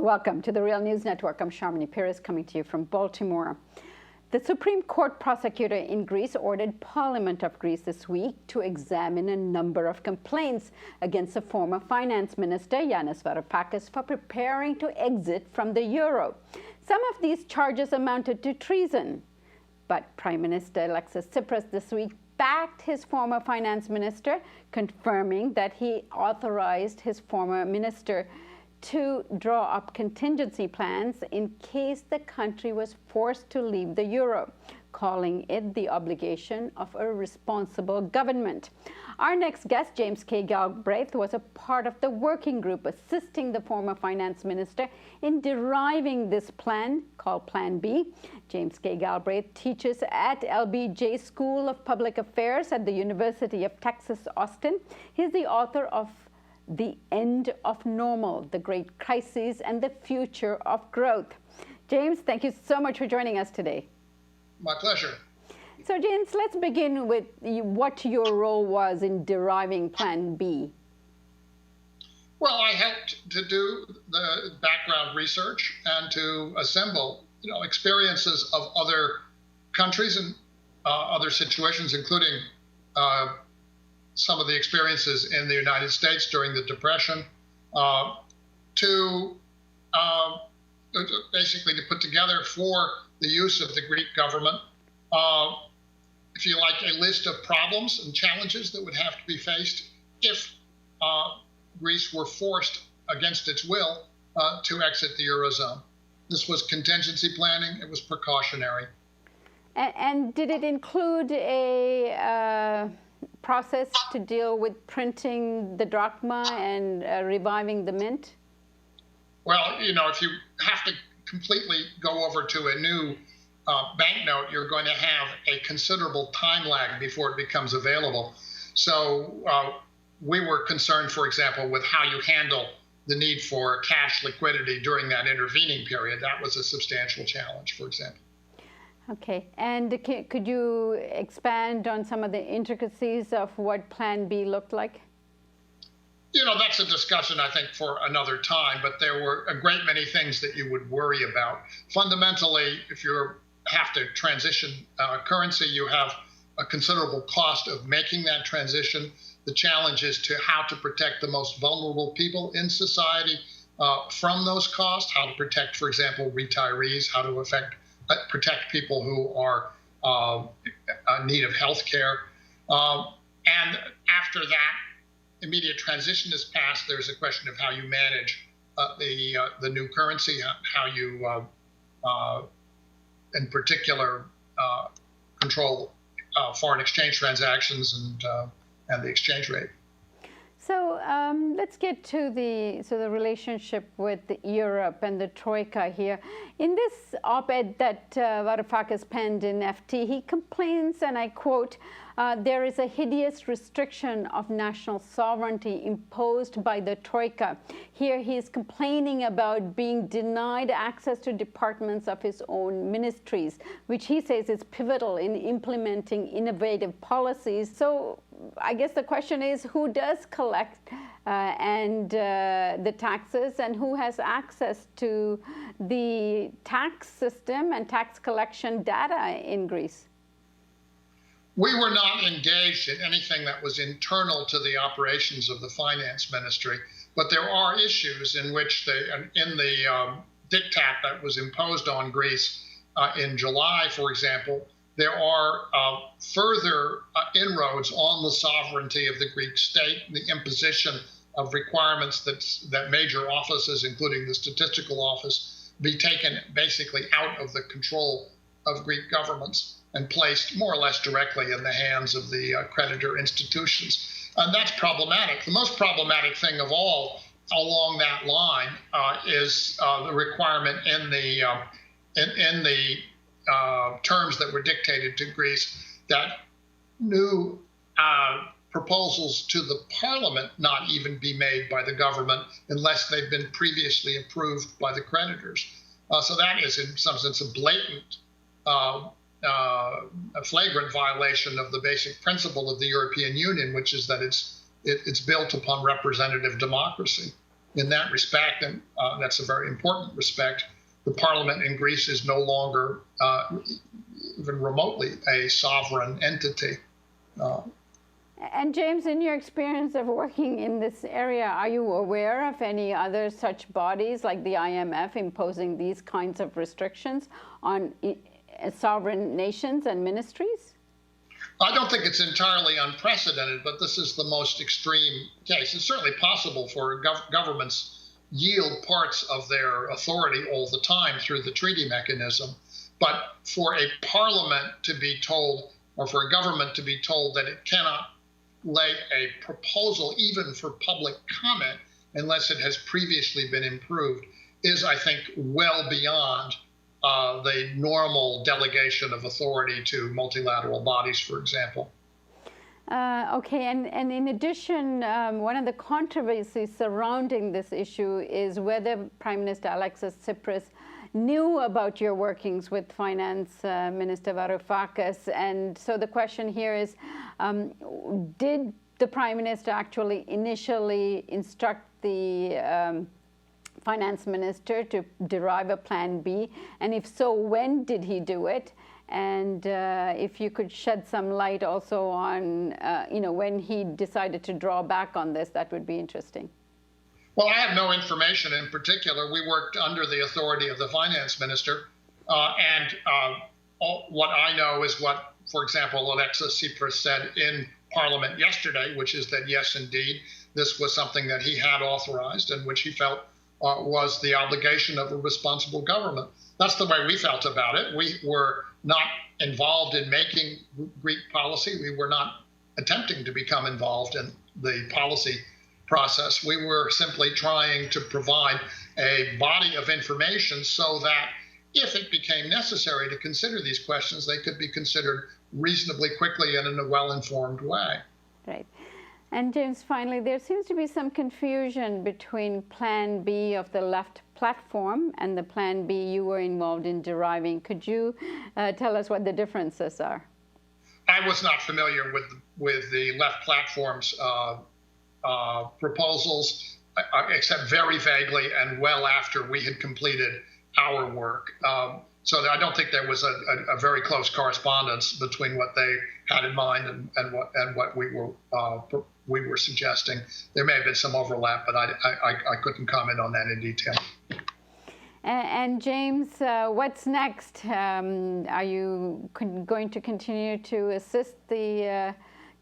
Welcome to the Real News Network. I'm Sharmini Peres coming to you from Baltimore. The Supreme Court prosecutor in Greece ordered Parliament of Greece this week to examine a number of complaints against the former finance minister, Yanis Varoufakis, for preparing to exit from the euro. Some of these charges amounted to treason. But Prime Minister Alexis Tsipras this week backed his former finance minister, confirming that he authorized his former minister to draw up contingency plans in case the country was forced to leave the euro, calling it the obligation of a responsible government. Our next guest, James K. Galbraith, was a part of the working group assisting the former finance minister in deriving this plan, called Plan B. James K. Galbraith teaches at LBJ School of Public Affairs at the University of Texas, Austin. He's the author of The End of Normal, The Great Crises and the Future of Growth. James, thank you so much for joining us today. My pleasure. So, James, let's begin with what your role was in deriving Plan B. Well, I helped to do the background research and to assemble, experiences of other countries and other situations, including some of the experiences in the United States during the Depression, to basically to put together for the use of the Greek government, if you like, a list of problems and challenges that would have to be faced if Greece were forced against its will to exit the Eurozone. This was contingency planning. It was precautionary. And did it include a process to deal with printing the drachma and reviving the mint? Well, if you have to completely go over to a new banknote, you're going to have a considerable time lag before it becomes available. So we were concerned, for example, with how you handle the need for cash liquidity during that intervening period. That was a substantial challenge, for example. Okay, and could you expand on some of the intricacies of what Plan B looked like? That's a discussion, I think, for another time, but there were a great many things that you would worry about. Fundamentally, if you have to transition currency, you have a considerable cost of making that transition. The challenge is to how to protect the most vulnerable people in society from those costs, how to protect, for example, retirees, how to protect people who are in need of health care. And after that immediate transition is passed, there's a question of how you manage the new currency, how you, in particular, control foreign exchange transactions and the exchange rate. So let's get to the relationship with Europe and the Troika here. In this op-ed that Varoufakis penned in FT, he complains, and I quote, there is a hideous restriction of national sovereignty imposed by the Troika. Here he is complaining about being denied access to departments of his own ministries, which he says is pivotal in implementing innovative policies. So I guess the question is, who does collect the taxes, and who has access to the tax system and tax collection data in Greece? We were not engaged in anything that was internal to the operations of the finance ministry, but there are issues in which in the diktat that was imposed on Greece in July, for example, there are further inroads on the sovereignty of the Greek state, the imposition of requirements that major offices, including the statistical office, be taken basically out of the control of Greek governments and placed more or less directly in the hands of the creditor institutions. And that's problematic. The most problematic thing of all along that line is the requirement in the terms that were dictated to Greece that new proposals to the parliament not even be made by the government unless they've been previously approved by the creditors. So that is in some sense a blatant, a flagrant violation of the basic principle of the European Union, which is that it's built upon representative democracy. in that respect, and that's a very important respect, the parliament in Greece is no longer even remotely a sovereign entity. And James, in your experience of working in this area, are you aware of any other such bodies like the IMF imposing these kinds of restrictions on sovereign nations and ministries? I don't think it's entirely unprecedented, but this is the most extreme case. It's certainly possible for governments yield parts of their authority all the time through the treaty mechanism. But for a parliament to be told, or for a government to be told that it cannot lay a proposal even for public comment unless it has previously been improved is, I think, well beyond the normal delegation of authority to multilateral bodies, for example. Okay, and in addition, one of the controversies surrounding this issue is whether Prime Minister Alexis Tsipras knew about your workings with Finance Minister Varoufakis. And so the question here is, did the Prime Minister actually initially instruct the Finance Minister to derive a plan B? And if so, when did he do it? And if you could shed some light also on, when he decided to draw back on this, that would be interesting. Well, I have no information in particular. We worked under the authority of the finance minister. What I know is what, for example, Alexis Tsipras said in Parliament yesterday, which is that, yes, indeed, this was something that he had authorized and which he felt was the obligation of a responsible government. That's the way we felt about it. We were not involved in making Greek policy. We were not attempting to become involved in the policy process. We were simply trying to provide a body of information so that if it became necessary to consider these questions, they could be considered reasonably quickly and in a well-informed way. Right. And James, finally, there seems to be some confusion between Plan B of the left platform and the Plan B you were involved in deriving. Could you tell us what the differences are? I was not familiar with the left platform's proposals, except very vaguely and well after we had completed our work. So I don't think there was a very close correspondence between what they had in mind and what we were suggesting. There may have been some overlap, but I couldn't comment on that in detail. And James, what's next? Are you going to continue to assist the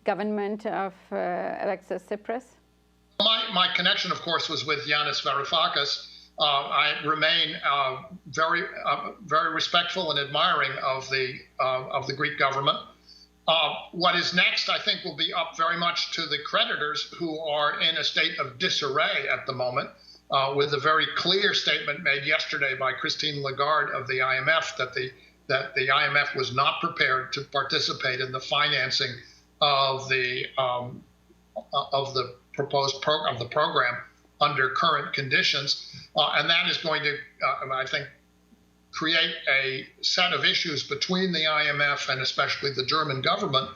government of Alexis Tsipras? My connection, of course, was with Yanis Varoufakis. I remain very respectful and admiring of the Greek government. What is next, I think, will be up very much to the creditors, who are in a state of disarray at the moment, with a very clear statement made yesterday by Christine Lagarde of the IMF that the IMF was not prepared to participate in the financing of the proposed program under current conditions, and that is going to, I think, create a set of issues between the IMF and especially the German government,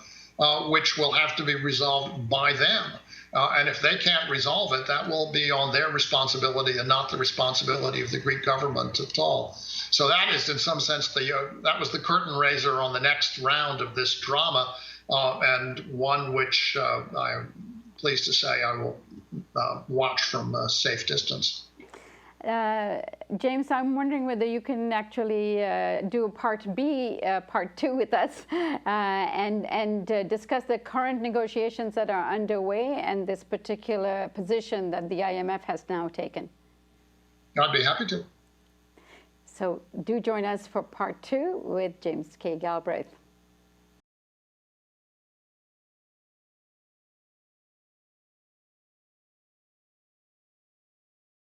which will have to be resolved by them. And if they can't resolve it, that will be on their responsibility and not the responsibility of the Greek government at all. So that is, in some sense, that was the curtain raiser on the next round of this drama, and one which I'm pleased to say I will watch from a safe distance. James, I'm wondering whether you can actually do a part two with us, and discuss the current negotiations that are underway and this particular position that the IMF has now taken. I'd be happy to. So do join us for part two with James K. Galbraith.